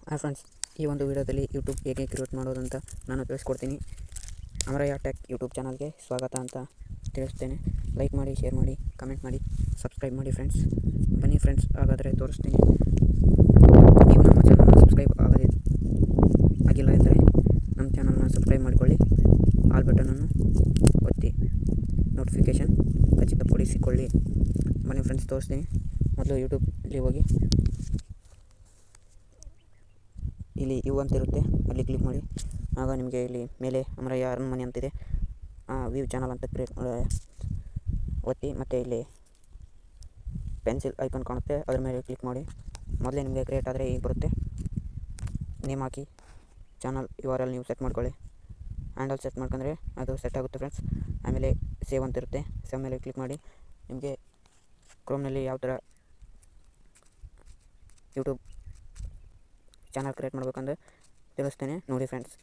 Hi friends, ಈ ಒಂದು ವಿಡಿಯೋದಲ್ಲಿ ಯೂಟ್ಯೂಬ್ ಹೇಗೆ ಕ್ರಿಯೇಟ್ ಮಾಡೋದಂತ ನಾನು ತಿಳಿಸ್ಕೊಡ್ತೀನಿ. ಅಮರಯ್ಯ ಟೆಕ್ ಯೂಟ್ಯೂಬ್ ಚಾನಲ್ಗೆ ಸ್ವಾಗತ ಅಂತ ತಿಳಿಸ್ತೇನೆ. ಲೈಕ್ ಮಾಡಿ, ಶೇರ್ ಮಾಡಿ, ಕಮೆಂಟ್ ಮಾಡಿ, ಸಬ್ಸ್ಕ್ರೈಬ್ ಮಾಡಿ ಫ್ರೆಂಡ್ಸ್. ಬನ್ನಿ ಫ್ರೆಂಡ್ಸ್, ಹಾಗಾದರೆ ತೋರಿಸ್ತೀನಿ. ನೀವು ನಮ್ಮ ಚಾನಲ್ನ ಸಬ್ಸ್ಕ್ರೈಬ್ ಆಗಿಲ್ಲ ಎಂದರೆ ನಮ್ಮ ಚಾನಲ್ನ ಸಬ್ಸ್ಕ್ರೈಬ್ ಮಾಡಿಕೊಳ್ಳಿ. ಆಲ್ ಬಟನನ್ನು ಒತ್ತಿ ನೋಟಿಫಿಕೇಷನ್ ಖಚಿತಪಡಿಸಿಕೊಳ್ಳಿ. ಬನ್ನಿ ಫ್ರೆಂಡ್ಸ್, ತೋರಿಸ್ತೀನಿ. ಮೊದಲು ಯೂಟ್ಯೂಬ್ಲಿ ಹೋಗಿ ಇಲ್ಲಿ ಇವು ಅಂತ ಇರುತ್ತೆ, ಅಲ್ಲಿ ಕ್ಲಿಕ್ ಮಾಡಿ. ಆಗ ನಿಮಗೆ ಇಲ್ಲಿ ಮೇಲೆ ಅಮರಯ್ಯ ಅರಣ್ಮನೆ ಅಂತಿದೆ, ವ್ಯೂ ಚಾನಲ್ ಅಂತ ಒತ್ತಿ. ಮತ್ತು ಇಲ್ಲಿ ಪೆನ್ಸಿಲ್ ಐಕಾನ್ ಕಾಣುತ್ತೆ, ಅದ್ರ ಮೇಲೆ ಕ್ಲಿಕ್ ಮಾಡಿ. ಮೊದಲೇ ನಿಮಗೆ ಕ್ರಿಯೇಟ್ ಆದರೆ ಈಗ ಬರುತ್ತೆ. ನೇಮ್ ಹಾಕಿ, ಚಾನಲ್ URL ನೀವು ಸೆಟ್ ಮಾಡ್ಕೊಳ್ಳಿ. ಹ್ಯಾಂಡಲ್ ಸೆಟ್ ಮಾಡ್ಕೊಂಡ್ರೆ ಅದು ಸೆಟ್ ಆಗುತ್ತೆ ಫ್ರೆಂಡ್ಸ್. ಆಮೇಲೆ ಸೇವ್ ಅಂತ ಇರುತ್ತೆ, ಸೇವ್ ಮೇಲೆ ಕ್ಲಿಕ್ ಮಾಡಿ. ನಿಮಗೆ ಕ್ರೋಮ್ನಲ್ಲಿ ಯಾವ ಥರ ಯೂಟ್ಯೂಬ್ ಚಾನಲ್ ಕ್ರಿಯೇಟ್ ಮಾಡಬೇಕಂದ್ರೆ ತಿಳಿಸ್ತೇನೆ ನೋಡಿ ಫ್ರೆಂಡ್ಸ್.